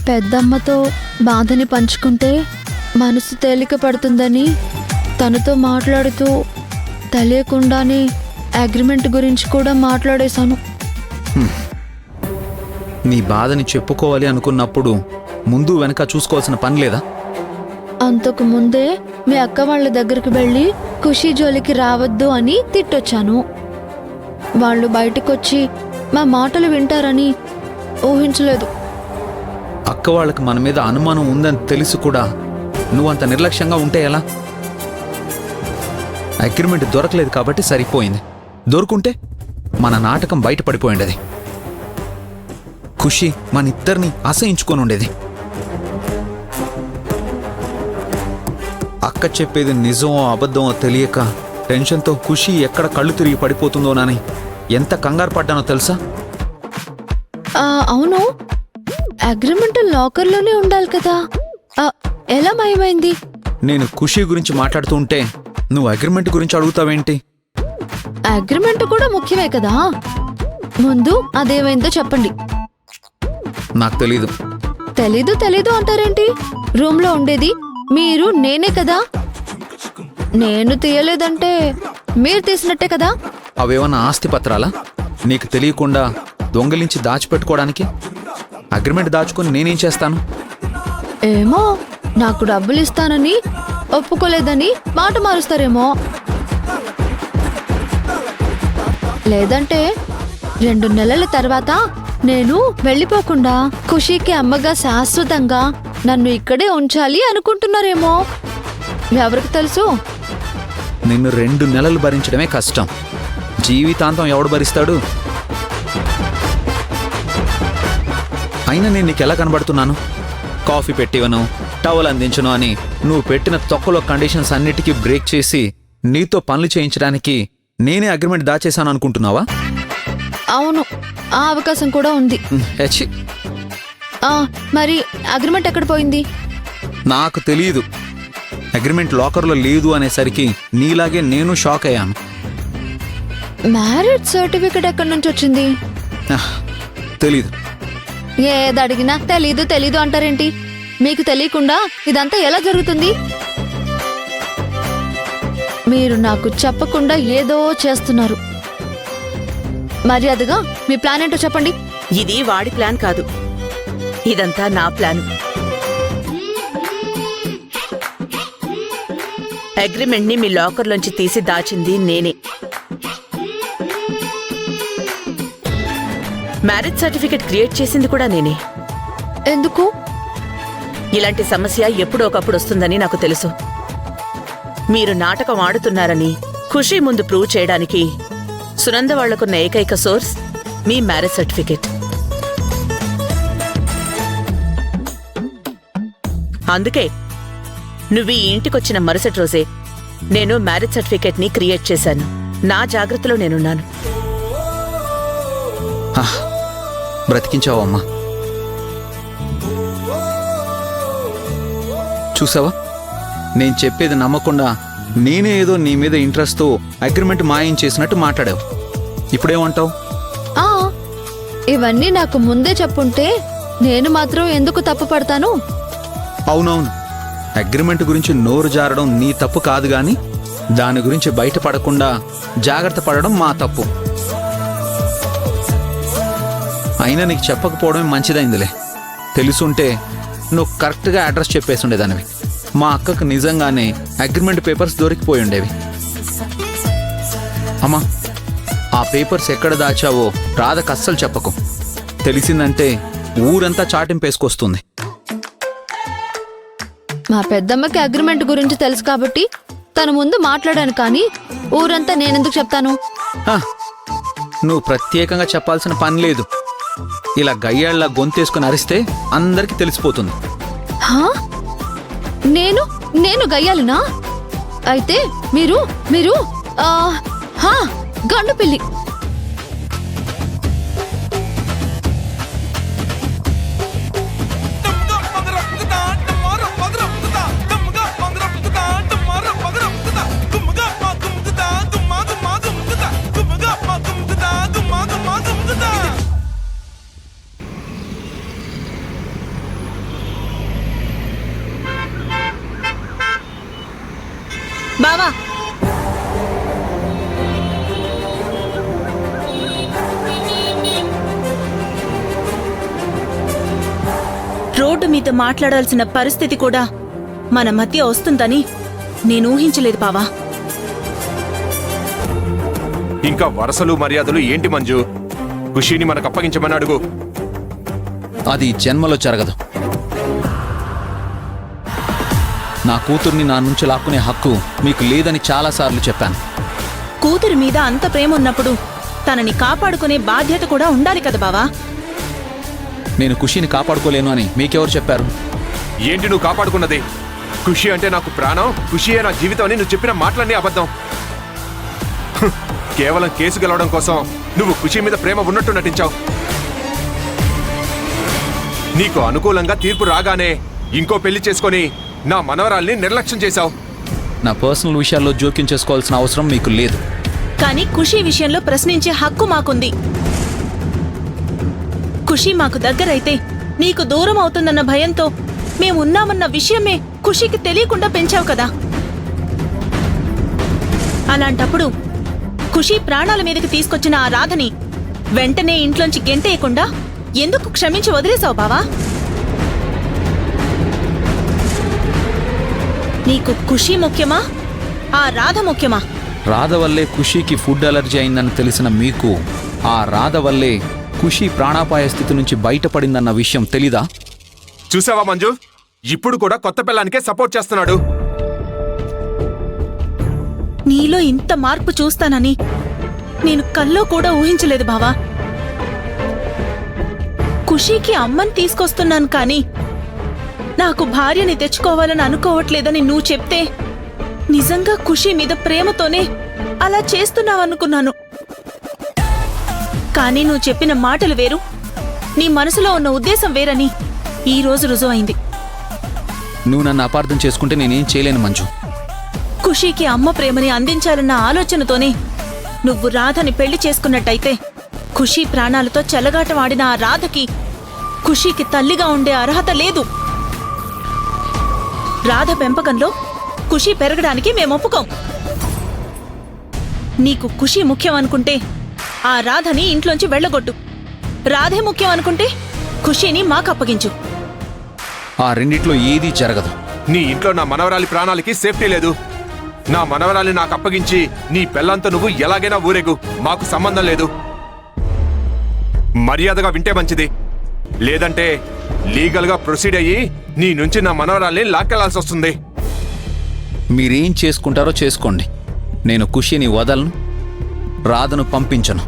పెద్దమ్మతో బాధని పంచుకుంటే మనసు తేలిక పడుతుందని తనతో మాట్లాడుతూ తెలియకుండానే అగ్రిమెంట్ గురించి కూడా మాట్లాడేశాను. నీ బాధని చెప్పుకోవాలి అనుకున్నప్పుడు ముందు వెనక చూసుకోవాల్సిన పని లేదా? అంతకు ముందే మీ అక్క వాళ్ళ దగ్గరికి వెళ్ళి ఖుషి జోలికి రావద్దు అని తిట్టొచ్చాను. వాళ్ళు బయటకొచ్చి మా మాటలు వింటారని ఊహించలేదు. అక్క వాళ్ళకి మన మీద అనుమానం ఉందని తెలిసి కూడా నువ్వంత నిర్లక్ష్యంగా ఉంటే ఎలా? అగ్రిమెంట్ దొరకలేదు కాబట్టి సరిపోయింది. దొరుకుంటే మన నాటకం బయటపడిపోయిండేది. ఖుషి మన ఇద్దరిని అసహించుకొని ఉండేది. అక్క చెప్పేది నిజమో అబద్ధమో తెలియక టెన్షన్తో ఖుషి ఎక్కడ కళ్ళు తిరిగి పడిపోతుందోనని ఎంత కంగారు పడ్డానో తెలుసా? అవును, అగ్రిమెంట్ లాకర్లోనే ఉండాలి కదా, ఎలా మాయమైంది? నేను ఖుషి గురించి మాట్లాడుతూ ఉంటే నువ్వు అగ్రిమెంట్ గురించి అడుగుతావేంటి? అగ్రిమెంట్ కూడా ముఖ్యమే కదా. ముందు అదేమైందో చెప్పండి. నాకు తెలీదు. తెలీదు అంటారేంటి? రూమ్ లో ఉండేది మీరు నేనే కదా. నేను తీయలేదంటే మీరు తీసినట్టే కదా. అవేమన్నా ఆస్తి పత్రాలా నీకు తెలియకుండా దొంగిలించి దాచిపెట్టుకోవడానికి? అగ్రిమెంట్ దాచుకొని నేనేం చేస్తాను? ఏమో, నాకు డబ్బులు ఇస్తానని ఒప్పుకోలేదని మాట మారుస్తారేమో. లేదంటే 2 నెలల తర్వాత నేను వెళ్ళిపోకుండా ఖుషీకి అమ్మగా శాశ్వతంగా నన్ను ఇక్కడే ఉంచాలి అనుకుంటున్నారేమో. ఎవరికి తెలుసు? నిన్ను 2 నెలలు భరించడమే కష్టం, జీవితాంతం ఎవడు భరిస్తాడు? అయినా నేను నీకు ఎలా కనబడుతున్నాను? కాఫీ పెట్టివను, టవల్ అందించను అని నువ్వు పెట్టిన తొక్కలో కండిషన్స్ అన్నిటికీ బ్రేక్ చేసి నీతో పనులు చేయించడానికి నేనే అగ్రిమెంట్ దాచేశాను అనుకుంటున్నావా? అవును, ఆ అవకాశం కూడా ఉంది. మరి అగ్రిమెంట్ ఎక్కడ పోయింది? నాకు తెలియదు. అగ్రిమెంట్ లాకర్లో లేదు అనేసరికి నీలాగే నేను షాక్ అయ్యాను. మ్యారేజ్ సర్టిఫికెట్ ఎక్కడి నుంచి వచ్చింది? తెలీదు. ఏది అడిగినా తెలీదు అంటారేంటి? మీకు తెలియకుండా ఇదంతా ఎలా జరుగుతుంది? మీరు నాకు చెప్పకుండా ఏదో చేస్తున్నారు. మర్యాదగా మీ ప్లాన్ ఏంటో చెప్పండి. ఇది వాడి ప్లాన్ కాదు, ఇదంతా నా ప్లాన్. అగ్రిమెంట్ ని మీ లాకర్లోంచి తీసి దాచింది నేనే. మ్యారేజ్ సర్టిఫికెట్ క్రియేట్ చేసింది కూడా నేనే. ఎందుకు? ఇలాంటి సమస్య ఎప్పుడో ఒకప్పుడు వస్తుందని నాకు తెలుసు. మీరు నాటకం ఆడుతున్నారని ఖుషి ముందు ప్రూవ్ చేయడానికి సునంద వాళ్లకున్న ఏకైక సోర్స్ మీ మ్యారేజ్ సర్టిఫికెట్. అందుకే నువ్వు ఈ ఇంటికొచ్చిన మరుసటి రోజే నేను మ్యారేజ్ సర్టిఫికెట్ ని క్రియేట్ చేశాను. నా జాగ్రత్తలో నేనున్నాను. బ్రతికించావమ్మా. చూసావా, నేను చెప్పేది నమ్మకుండా నేనే ఏదో నీ మీద ఇంట్రెస్ట్తో అగ్రిమెంట్ మాయించేసినట్టు మాట్లాడావు. ఇప్పుడేమంటావు? ఇవన్నీ నాకు ముందే చెప్పుంటే నేను మాత్రం ఎందుకు తప్పు పడతాను? అవునవును, అగ్రిమెంట్ గురించి నోరు జారడం నీ తప్పు కాదు, గాని దాని గురించి బయటపడకుండా జాగ్రత్త పడడం మా తప్పు. అయినా నీకు చెప్పకపోవడమే మంచిదైందిలే. తెలుసుంటే నువ్వు కరెక్ట్గా అడ్రస్ చెప్పేసి ఉండేదానివి. మా అక్కకు నిజంగానే అగ్రిమెంట్ పేపర్స్ దొరికిపోయి ఉండేవి. అమ్మా, ఆ పేపర్స్ ఎక్కడ దాచావో రాధకు అస్సలు చెప్పకు. తెలిసిందంటే ఊరంతా చాటింపేసుకొస్తుంది. మా పెద్దమ్మకి అగ్రిమెంట్ గురించి తెలుసు కాబట్టి తన ముందు మాట్లాడాను, కానీ ఊరంతా నేనెందుకు చెప్తాను? నువ్వు ప్రత్యేకంగా చెప్పాల్సిన పని లేదు. ఇలా గయ్యాళ్ళ గొంతేసుకుని అరిస్తే అందరికీ తెలిసిపోతుంది. నేను గయ్యాలునా? అయితే మీరు గండు పిల్లి. బావా రోడ్డు మీద మాట్లాడాల్సిన పరిస్థితి కూడా మన మధ్య వస్తుందని నేను ఊహించలేదు బావా. ఇంకా వరసలు మర్యాదలు ఏంటి మంజు? ఖుషీని మనకు అప్పగించమని అడుగు. అది జన్మలో జరగదు. నా కూతుర్ని నా నుంచి లాక్కునే హక్కు మీకు లేదని చాలాసార్లు చెప్పాను. కూతురి మీద అంత ప్రేమ ఉన్నప్పుడు తనని కాపాడుకునే బాధ్యత కూడా ఉండాలి కదా బావా. నేను ఖుషీని కాపాడుకోలేను అని మీకెవరు చెప్పారు? ఏంటి నువ్వు కాపాడుకున్నది? ఖుషి అంటే నాకు ప్రాణం, ఖుషియే నా జీవితం అని నువ్వు చెప్పిన మాటలన్నీ అబద్ధం. కేవలం కేసు గెలవడం కోసం నువ్వు ఖుషి మీద ప్రేమ ఉన్నట్టు నటించావు. నీకు అనుకూలంగా తీర్పు రాగానే ఇంకో పెళ్లి చేసుకొని నా మనవరాల్ని నిర్లక్ష్యం చేశావు. నా పర్సనల్ విషయాల్లో జోక్యం చేసుకోవాల్సిన అవసరం మీకు లేదు. కానీ ఖుషి విషయంలో ప్రశ్నించే హక్కు మాకుంది. ఖుషి మాకు దగ్గరైతే నీకు దూరం అవుతుందన్న భయంతో మేమున్నామన్న విషయమే ఖుషికి తెలియకుండా పెంచావు కదా. అలాంటప్పుడు ఖుషి ప్రాణాల మీదకి తీసుకొచ్చిన ఆ రాధని వెంటనే ఇంట్లోంచి గెంటేయకుండా ఎందుకు క్షమించి వదిలేసావు బావా? నీకు ఖుషి ముఖ్యమా, ఆ రాధ ముఖ్యమా? రాధ వల్లే ఖుషీకి ఫుడ్ అలర్జీ అయిందని తెలిసిన మీకు ఆ రాధ వల్లే ఖుషి ప్రాణాపాయ స్థితి నుంచి బయటపడిందన్న విషయం తెలీదా? చూసావా మంజు, ఇప్పుడు కూడా కొత్త పిల్లానికే సపోర్ట్ చేస్తున్నాడు. నీలో ఇంత మార్పు చూస్తానని నేను కల్లో కూడా ఊహించలేదు బావా. ఖుషీకి అమ్మని తీసుకొస్తున్నాను కానీ నాకు భార్యని తెచ్చుకోవాలని అనుకోవట్లేదని నువ్వు చెప్తే నిజంగా ఖుషీ మీద ప్రేమతోనే అలా చేస్తున్నావనుకున్నాను. కానీ నువ్వు చెప్పిన మాటలు వేరు, నీ మనసులో ఉన్న ఉద్దేశం వేరని ఈ రోజు రుజువైంది. నువ్వు నన్ను అపార్థం చేసుకుంటే నేనేం చేయలేను మంజు. ఖుషీకి అమ్మ ప్రేమని అందించాలన్న ఆలోచనతోనే నువ్వు రాధని పెళ్లి చేసుకున్నట్టయితే ఖుషీ ప్రాణాలతో చెలగాటమాడిన ఆ రాధకి ఖుషీకి తల్లిగా ఉండే అర్హత లేదు. రాధ పెంపకంలో ఖుషీ పెరగడానికి మేమొప్పుకోం. నీకు ఖుషీ ముఖ్యం అనుకుంటే ఆ రాధని ఇంట్లోంచి వెళ్ళగొట్టు. రాధే ముఖ్యం అనుకుంటే ఖుషీని మాకు అప్పగించు. ఆ రెండిట్లో ఏదీ జరగదు. నీ ఇంట్లో నా మనవరాలి ప్రాణాలకి సేఫ్టీ లేదు. నా మనవరాలి నాకు అప్పగించి నీ పెళ్ళంతా నువ్వు ఎలాగైనా ఊరేగు, మాకు సంబంధం లేదు. మర్యాదగా వింటే మంచిది, లేదంటే లీగల్గా ప్రొసీడ్ అయ్యి నీ నుంచి నా మనవరాల్ని లాక్కెళ్లాల్సి వస్తుంది. మీరేం చేసుకుంటారో చేసుకోండి, నేను ఖుషీని వదలను, రాధను పంపించను.